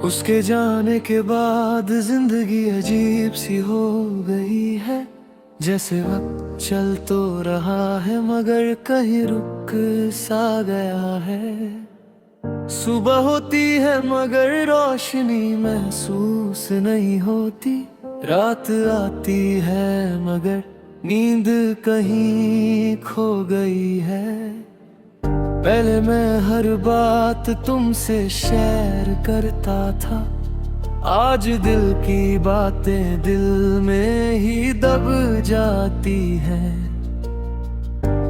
उसके जाने के बाद जिंदगी अजीब सी हो गई है। जैसे वक्त चल तो रहा है मगर कहीं रुक सा गया है। सुबह होती है मगर रोशनी महसूस नहीं होती। रात आती है मगर नींद कहीं खो गई है। पहले मैं हर बात तुमसे शेयर करता था, आज दिल की बातें दिल में ही दब जाती हैं।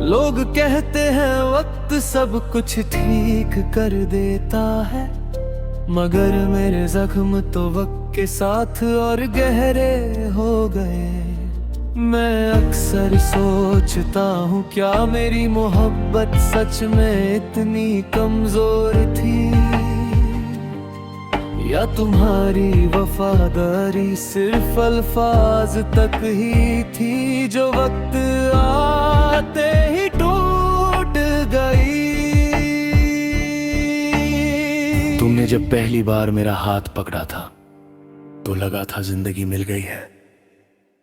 लोग कहते हैं वक्त सब कुछ ठीक कर देता है, मगर मेरे जख्म तो वक्त के साथ और गहरे हो गए। मैं अक्सर सोचता हूँ क्या मेरी मोहब्बत सच में इतनी कमजोर थी, या तुम्हारी वफादारी सिर्फ अल्फाज तक ही थी जो वक्त आते ही टूट गई। तुमने जब पहली बार मेरा हाथ पकड़ा था तो लगा था जिंदगी मिल गई है,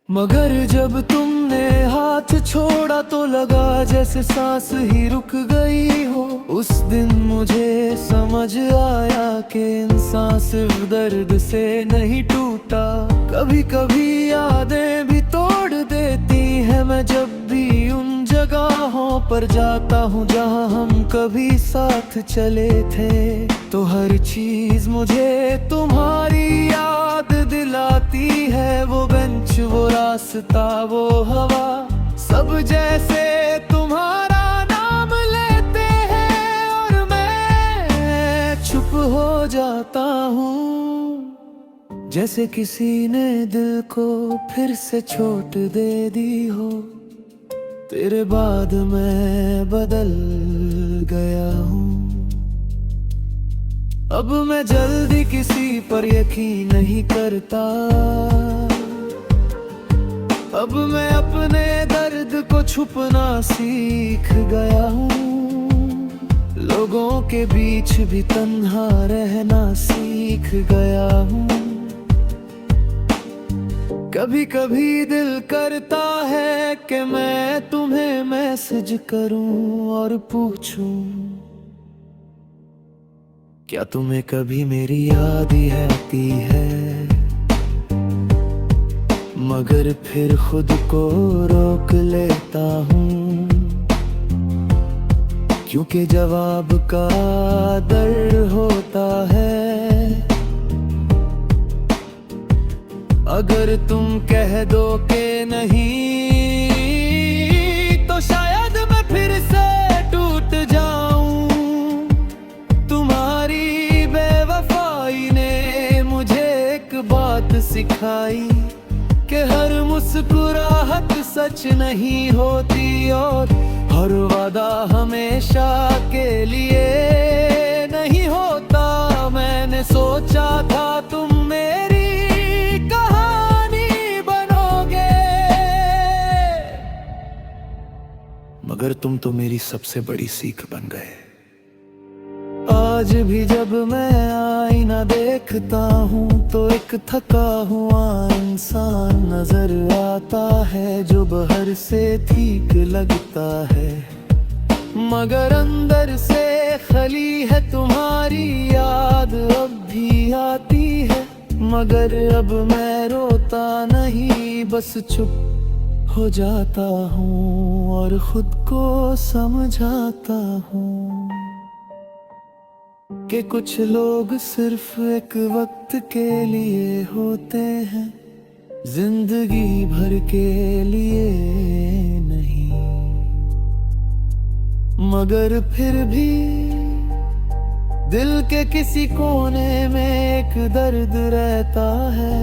मगर जब तुमने हाथ छोड़ा तो लगा जैसे सांस ही रुक गई हो। उस दिन मुझे समझ आया कि इंसान सिर्फ दर्द से नहीं टूटा, कभी कभी यादें भी तोड़ देती हैं। मैं जब भी उन जगहों पर जाता हूँ जहाँ हम कभी साथ चले थे, तो हर चीज मुझे तुम्हारी याद दिलाती है। वो बेंच, वो रास्ता, वो हवा, सब जैसे तुम्हारा नाम लेते हैं और मैं चुप हो जाता हूँ, जैसे किसी ने दिल को फिर से चोट दे दी हो। तेरे बाद मैं बदल गया हूँ, अब मैं जल्दी किसी पर यकीन नहीं करता। अब मैं अपने दर्द को छुपना सीख गया हूँ, लोगों के बीच भी तन्हा रहना सीख गया हूँ। कभी कभी दिल करता है कि मैं तुम्हें मैसेज करूं और पूछूं, क्या तुम्हें कभी मेरी याद ही आती है, मगर फिर खुद को रोक लेता हूँ, क्योंकि जवाब का डर होता है। अगर तुम कह दो कि नहीं, तो शायद मैं फिर से टूट जाऊं। तुम्हारी बेवफाई ने मुझे एक बात सिखाई कि हर मुस्कुराहट सच नहीं होती और हर वादा हमेशा के लिए नहीं होता। मैंने सोचा था तुम मेरी कहानी बनोगे, मगर तुम तो मेरी सबसे बड़ी सीख बन गए। आज भी जब मैं आईना देखता हूँ तो एक थका हुआ इंसान नजर आता है, जो बाहर से ठीक लगता है मगर अंदर से खली है। तुम्हारी याद अब भी आती है, मगर अब मैं रोता नहीं, बस चुप हो जाता हूँ और खुद को समझाता हूँ कि कुछ लोग सिर्फ एक वक्त के लिए होते हैं, जिंदगी भर के लिए नहीं। मगर फिर भी दिल के किसी कोने में एक दर्द रहता है,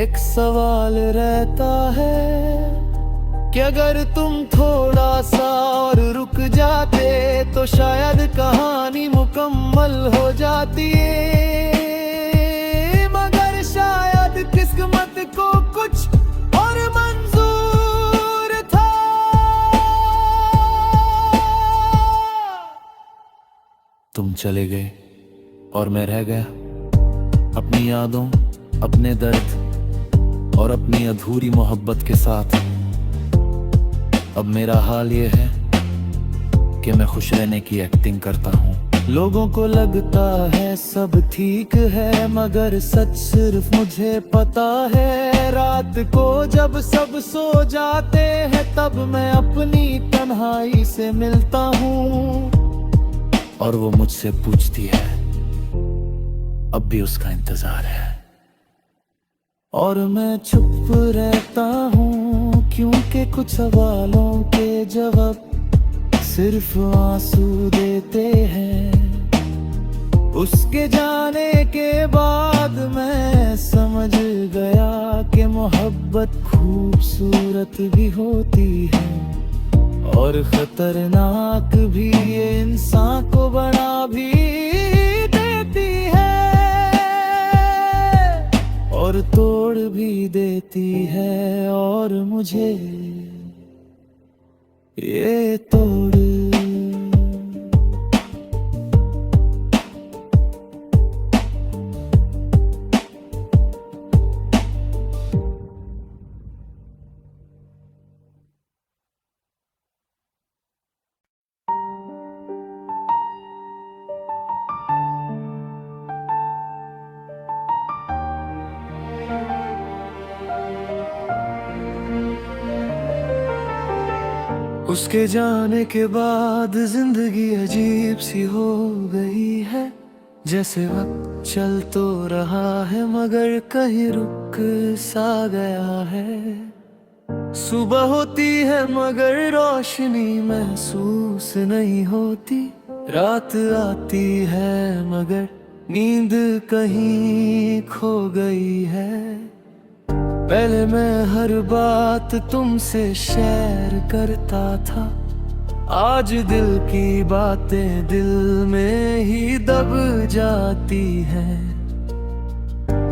एक सवाल रहता है कि अगर तुम थोड़ा सा और रुक जाते तो शायद कहानी मुकम्मल हो जाती है। मगर शायद किस्मत को कुछ और मंजूर था। तुम चले गए और मैं रह गया अपनी यादों, अपने दर्द और अपनी अधूरी मोहब्बत के साथ। अब मेरा हाल ये है कि मैं खुश रहने की एक्टिंग करता हूँ। लोगों को लगता है सब ठीक है, मगर सच सिर्फ मुझे पता है। रात को जब सब सो जाते हैं तब मैं अपनी तन्हाई से मिलता हूँ और वो मुझसे पूछती है अब भी उसका इंतजार है। और मैं चुप रहता हूँ क्योंकि कुछ सवालों के जवाब सिर्फ आंसू देते हैं। उसके जाने के बाद मैं समझ गया कि मोहब्बत खूबसूरत भी होती है और खतरनाक भी। ये इंसान को बना भी देती है और तोड़ भी देती है। और मुझे ये तोड़ उसके जाने के बाद जिंदगी अजीब सी हो गई है। जैसे वक्त चल तो रहा है मगर कहीं रुक सा गया है। सुबह होती है मगर रोशनी महसूस नहीं होती। रात आती है मगर नींद कहीं खो गई है। पहले मैं हर बात तुमसे शेयर करता था, आज दिल की बातें दिल में ही दब जाती हैं।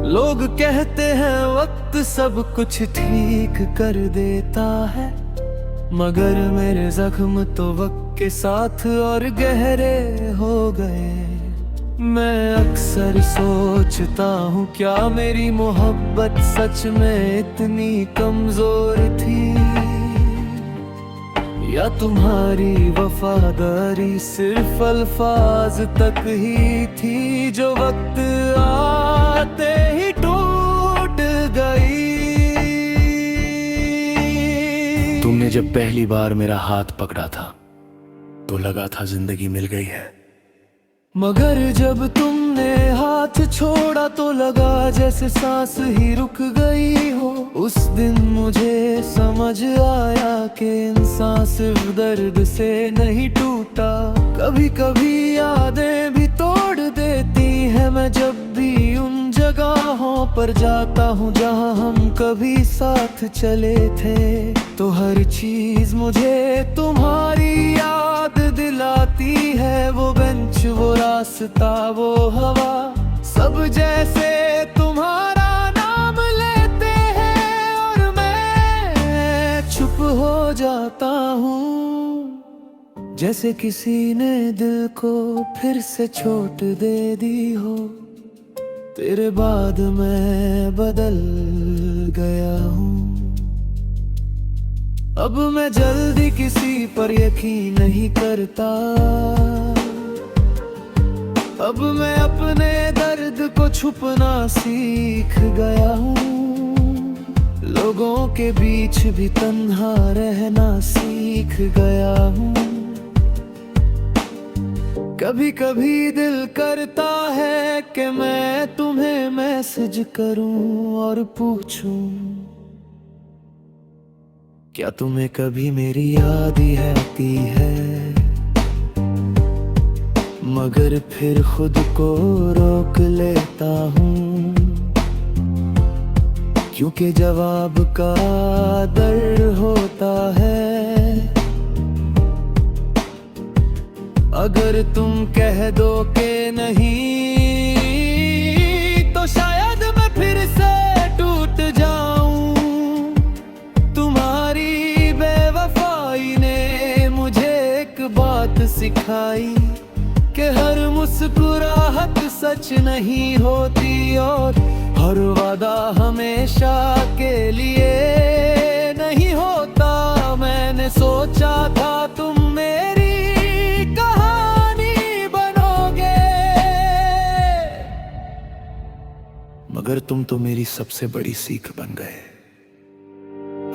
लोग कहते हैं वक्त सब कुछ ठीक कर देता है, मगर मेरे जख्म तो वक्त के साथ और गहरे हो गए। मैं अक्सर सोचता हूँ क्या मेरी मोहब्बत सच में इतनी कमजोर थी, या तुम्हारी वफादारी सिर्फ अल्फाज तक ही थी जो वक्त आते ही टूट गई। तुमने जब पहली बार मेरा हाथ पकड़ा था तो लगा था जिंदगी मिल गई है, मगर जब तुमने हाथ छोड़ा तो लगा जैसे सांस ही रुक गई हो। उस दिन मुझे समझ आया कि इंसान सिर्फ दर्द से नहीं टूटा, कभी कभी यादें भी तोड़ देती है। मैं जब भी उन जगहों पर जाता हूँ जहाँ हम कभी साथ चले थे, तो हर चीज मुझे तुम्हारी याद दिलाती है। वो बेंच, वो रास्ता, वो हवा, सब जैसे तुम्हारा नाम लेते हैं और मैं चुप हो जाता हूँ, जैसे किसी ने दिल को फिर से चोट दे दी हो। तेरे बाद मैं बदल गया हूँ, अब मैं जल्दी किसी पर यकीन नहीं करता। अब मैं अपने दर्द को छुपना सीख गया हूँ, लोगों के बीच भी तन्हा रहना सीख गया हूँ। कभी कभी दिल करता है कि मैं तुम्हें मैसेज करूं और पूछूं क्या तुम्हें कभी मेरी याद ही आती है, मगर फिर खुद को रोक लेता हूँ, क्योंकि जवाब का डर होता है। अगर तुम कह दो कि नहीं तो शायद मैं फिर से टूट जाऊं। तुम्हारी बेवफाई ने मुझे एक बात सिखाई कि हर मुस्कुराहट सच नहीं होती, और हर वादा हमेशा के लिए नहीं होता। मैंने सोचा था तुम मेरी कहानी बनोगे, मगर तुम तो मेरी सबसे बड़ी सीख बन गए।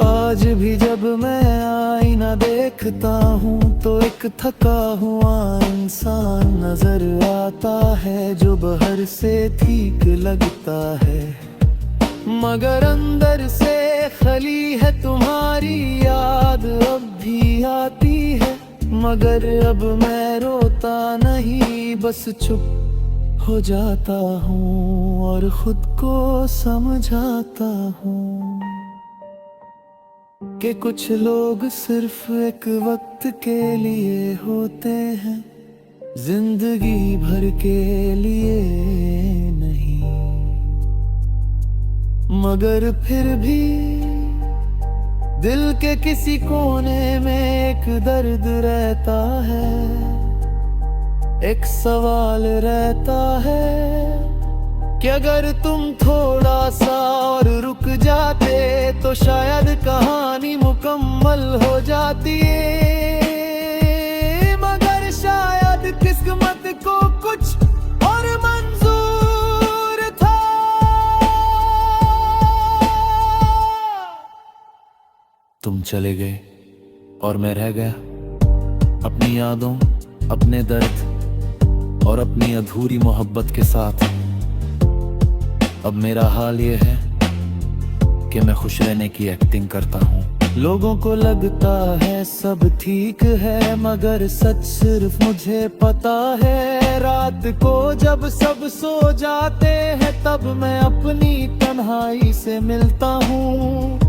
आज भी जब मैं आईना देखता हूँ तो एक थका हुआ इंसान नजर आता है, जो बाहर से ठीक लगता है मगर अंदर से खली है। तुम्हारी याद अब भी आती है, मगर अब मैं रोता नहीं, बस चुप हो जाता हूँ और खुद को समझाता हूँ कि कुछ लोग सिर्फ एक वक्त के लिए होते हैं, जिंदगी भर के लिए नहीं। मगर फिर भी दिल के किसी कोने में एक दर्द रहता है, एक सवाल रहता है कि अगर तुम थोड़ा सा और रुक जाते तो शायद कहानी मुकम्मल हो जाती। मगर शायद किस्मत को कुछ और मंजूर था। तुम चले गए और मैं रह गया अपनी यादों, अपने दर्द और अपनी अधूरी मोहब्बत के साथ। अब मेरा हाल ये है कि मैं खुश रहने की एक्टिंग करता हूँ। लोगों को लगता है सब ठीक है, मगर सच सिर्फ मुझे पता है। रात को जब सब सो जाते हैं तब मैं अपनी तन्हाई से मिलता हूँ,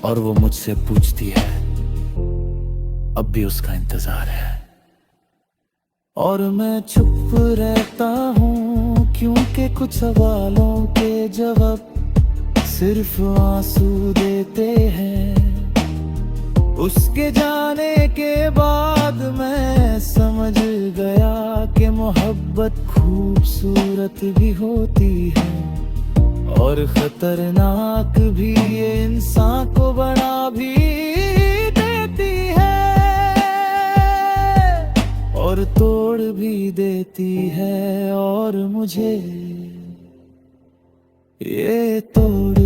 और वो मुझसे पूछती है, अब भी उसका इंतजार है। और मैं चुप रहता हूँ क्योंकि कुछ सवालों के जवाब सिर्फ आंसू देते हैं। उसके जाने के बाद मैं समझ गया कि मोहब्बत खूबसूरत भी होती है और खतरनाक भी, ये इंसान को बना भी देती है और तोड़ भी देती है। और मुझे ये तोड़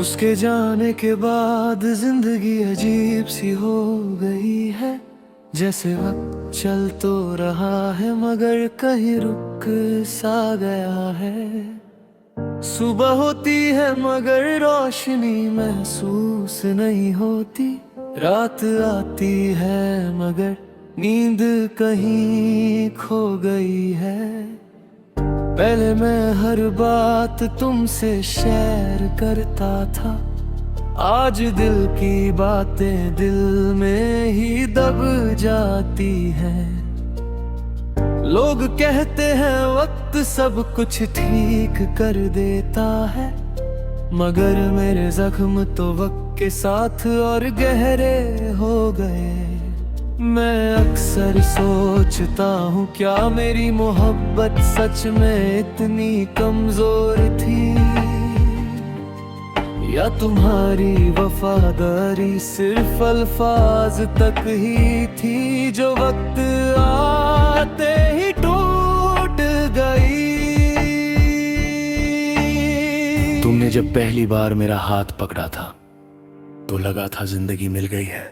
उसके जाने के बाद जिंदगी अजीब सी हो गई है। जैसे वक्त चल तो रहा है मगर कहीं रुक सा गया है। सुबह होती है मगर रोशनी महसूस नहीं होती। रात आती है मगर नींद कहीं खो गई है। पहले मैं हर बात तुमसे शेयर करता था, आज दिल की बातें दिल में ही दब जाती हैं। लोग कहते हैं वक्त सब कुछ ठीक कर देता है, मगर मेरे जख्म तो वक्त के साथ और गहरे हो गए। मैं अक्सर सोचता हूँ क्या मेरी मोहब्बत सच में इतनी कमजोर थी, या तुम्हारी वफादारी सिर्फ अल्फाज तक ही थी जो वक्त आते ही टूट गई। तुमने जब पहली बार मेरा हाथ पकड़ा था तो लगा था जिंदगी मिल गई है,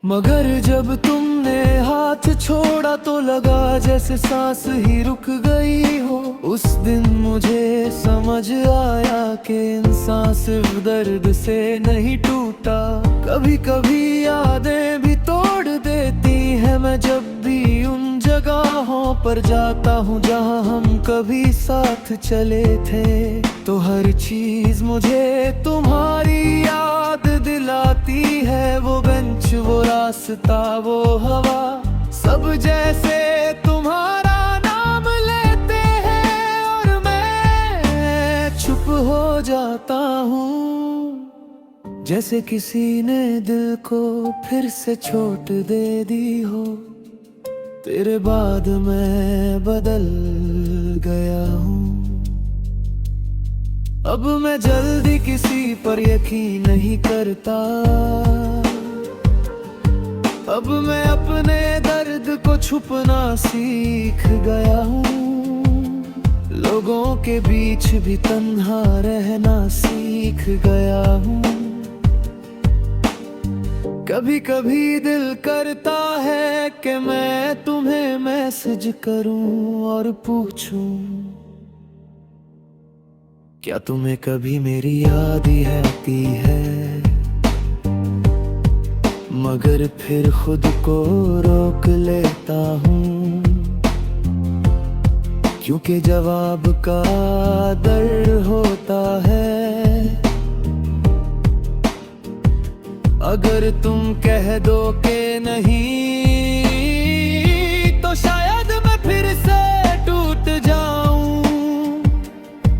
मगर जब तुमने हाथ छोड़ा तो लगा जैसे सांस ही रुक गई हो। उस दिन मुझे समझ आया कि इंसान सिर्फ दर्द से नहीं टूटा, कभी कभी यादें भी तोड़ देती है। मैं जब भी उन जगहों पर जाता हूँ जहाँ हम कभी साथ चले थे, तो हर चीज मुझे तुम्हारी याद दिलाती है। वो बेंच, वो रास्ता, वो हवा, सब जैसे तुम्हारा नाम लेते हैं और मैं चुप हो जाता हूँ, जैसे किसी ने दिल को फिर से चोट दे दी हो। तेरे बाद मैं बदल गया हूँ, अब मैं जल्दी किसी पर यकीन नहीं करता। अब मैं अपने दर्द को छुपना सीख गया हूँ, लोगों के बीच भी तन्हा रहना सीख गया हूँ। कभी कभी दिल करता है कि मैं तुम्हें मैसेज करूं और पूछूं, क्या तुम्हें कभी मेरी याद ही आती है? मगर फिर खुद को रोक लेता हूँ, क्योंकि जवाब का डर होता है। अगर तुम कह दो कि नहीं, तो शायद मैं फिर से टूट जाऊं।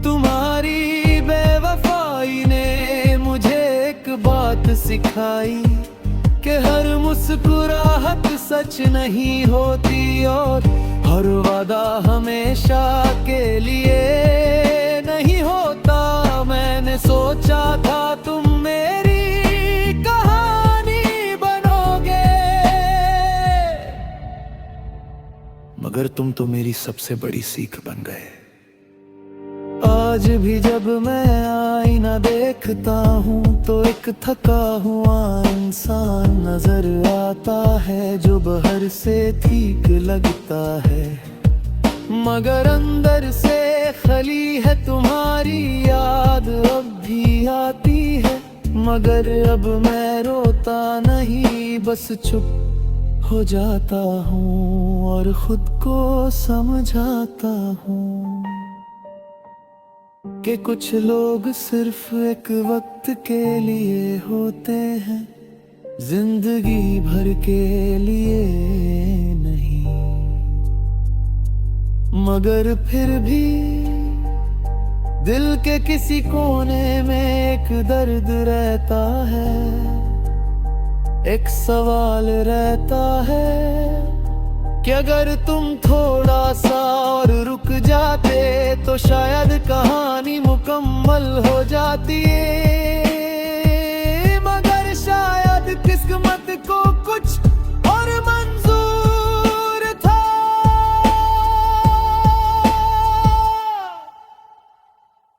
तुम्हारी बेवफाई ने मुझे एक बात सिखाई कि हर मुस्कुराहट सच नहीं होती और हर वादा हमेशा के लिए नहीं होता। मैंने सोचा था तुम मेरी कहानी बनोगे, मगर तुम तो मेरी सबसे बड़ी सीख बन गए। आज भी जब मैं आईना देखता हूँ तो एक थका हुआ इंसान नजर आता है, जो बाहर से ठीक लगता है मगर अंदर से खली है। तुम्हारी याद अब भी आती है, मगर अब मैं रोता नहीं, बस चुप हो जाता हूँ और खुद को समझाता हूँ कि कुछ लोग सिर्फ एक वक्त के लिए होते हैं, जिंदगी भर के लिए नहीं। मगर फिर भी दिल के किसी कोने में एक दर्द रहता है, एक सवाल रहता है कि अगर तुम थोड़ा सा और रुक जाते तो शायद कहानी मुकम्मल हो जाती। मगर शायद किस्मत को कुछ और मंजूर था।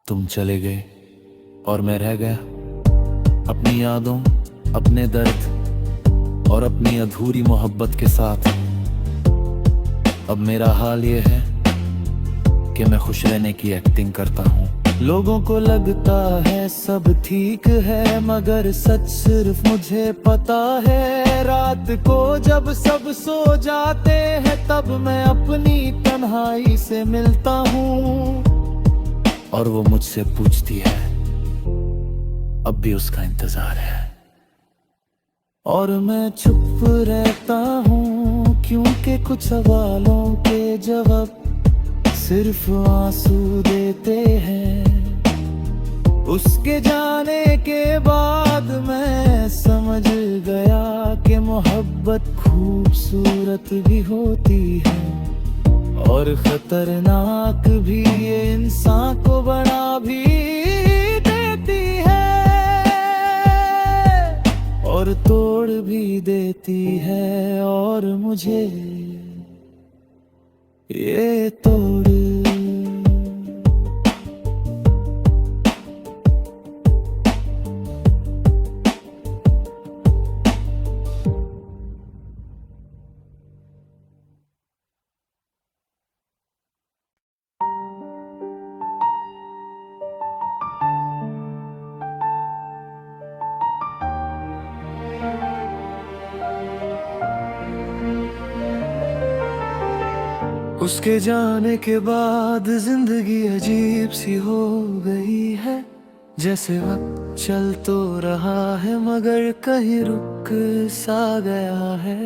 तुम चले गए और मैं रह गया अपनी यादों, अपने दर्द और अपनी अधूरी मोहब्बत के साथ। अब मेरा हाल ये है कि मैं खुश रहने की एक्टिंग करता हूँ। लोगों को लगता है सब ठीक है, मगर सच सिर्फ मुझे पता है। रात को जब सब सो जाते हैं तब मैं अपनी तन्हाई से मिलता हूँ और वो मुझसे पूछती है, अब भी उसका इंतजार है। और मैं चुप रहता हूँ क्योंकि कुछ सवालों के जवाब सिर्फ आंसू देते हैं। उसके जाने के बाद मैं समझ गया कि मोहब्बत खूबसूरत भी होती है और खतरनाक भी, ये इंसान को बना भी देती है और तोड़ भी देती है। और मुझे ये तोड़ उसके जाने के बाद जिंदगी अजीब सी हो गई है, जैसे वक्त चल तो रहा है मगर कहीं रुक सा गया है।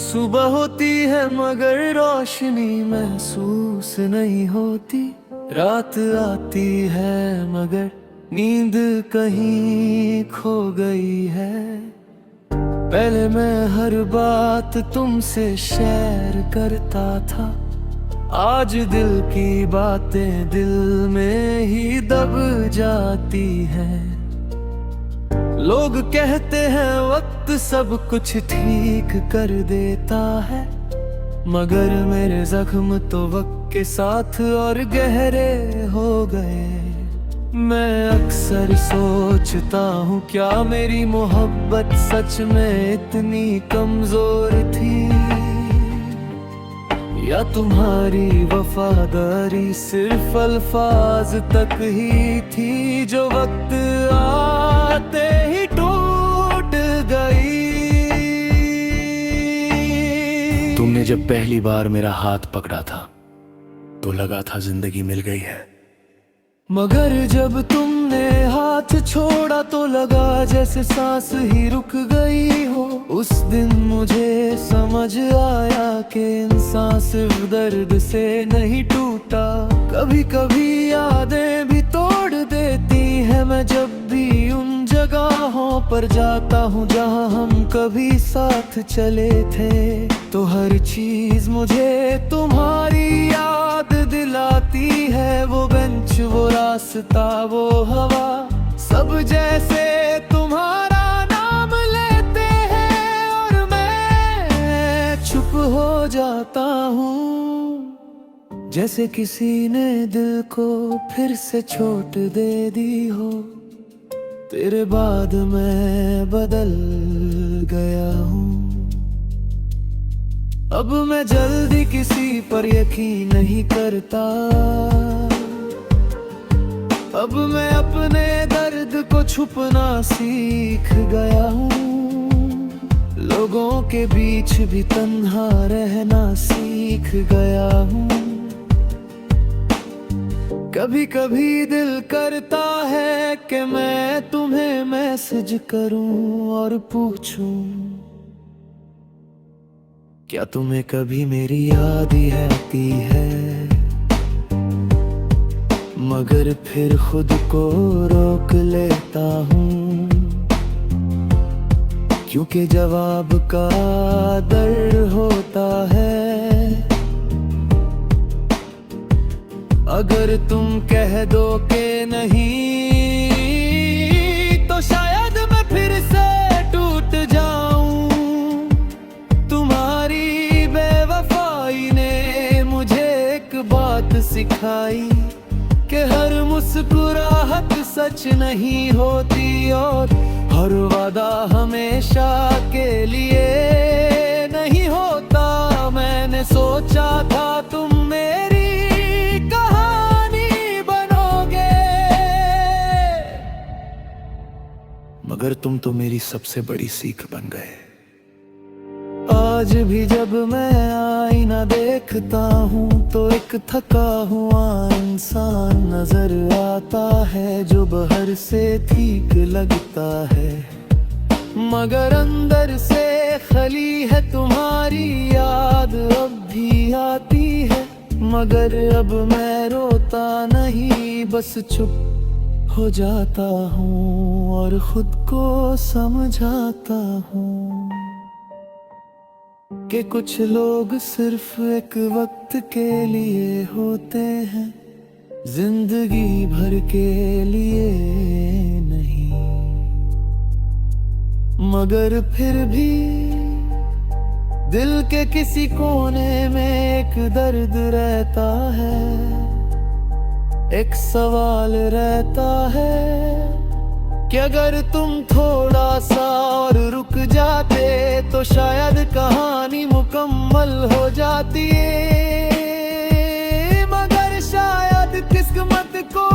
सुबह होती है मगर रोशनी महसूस नहीं होती, रात आती है मगर नींद कहीं खो गई है। पहले मैं हर बात तुमसे शेयर करता था, आज दिल की बातें दिल में ही दब जाती हैं। लोग कहते हैं वक्त सब कुछ ठीक कर देता है, मगर मेरे जख्म तो वक्त के साथ और गहरे हो गए। मैं अक्सर सोचता हूँ क्या मेरी मोहब्बत सच में इतनी कमजोर थी, या तुम्हारी वफादारी सिर्फ अल्फाज तक ही थी जो वक्त आते ही टूट गई। तुमने जब पहली बार मेरा हाथ पकड़ा था तो लगा था जिंदगी मिल गई है, मगर जब तुमने हाथ छोड़ा तो लगा जैसे सांस ही रुक गई हो। उस दिन मुझे समझ आया कि इंसान सिर्फ दर्द से नहीं टूटा, कभी कभी यादें भी तोड़ देती है। मैं जब भी उन जगहों पर जाता हूँ जहाँ हम कभी साथ चले थे, तो हर चीज मुझे तुम्हारी याद दिलाती है। वो बेंच, वो रास्ता, वो हवा, सब जैसे तुम्हारा नाम लेते हैं और मैं चुप हो जाता हूँ, जैसे किसी ने दिल को फिर से चोट दे दी हो। तेरे बाद मैं बदल गया हूँ, अब मैं जल्दी किसी पर यकीन नहीं करता। अब मैं अपने दर्द को छुपना सीख गया हूँ, लोगों के बीच भी तन्हा रहना सीख गया हूँ। कभी कभी दिल करता है कि मैं तुम्हें मैसेज करूं और पूछूं, क्या तुम्हें कभी मेरी याद ही आती है, मगर फिर खुद को रोक लेता हूँ, क्योंकि जवाब का डर होता है। अगर तुम कह दो कि नहीं, तो शायद मैं फिर से टूट जाऊं। तुम्हारी बेवफाई ने मुझे एक बात सिखाई कि हर मुस्कुराहट सच नहीं होती और हर वादा हमेशा के लिए नहीं होता। मैंने सोचा था तुम मेरी कहानी बनोगे, मगर तुम तो मेरी सबसे बड़ी सीख बन गए। आज भी जब मैं आईना देखता हूँ तो एक थका हुआ इंसान नजर आता है, जो बाहर से ठीक लगता है मगर अंदर से खली है। तुम्हारी याद अब भी आती है, मगर अब मैं रोता नहीं, बस चुप हो जाता हूँ और खुद को समझाता हूँ कि कुछ लोग सिर्फ एक वक्त के लिए होते हैं, जिंदगी भर के लिए नहीं। मगर फिर भी दिल के किसी कोने में एक दर्द रहता है, एक सवाल रहता है कि अगर तुम थोड़ा सा और रुक जाते तो शायद कहानी मुकम्मल हो जाती है। मगर शायद किस्मत को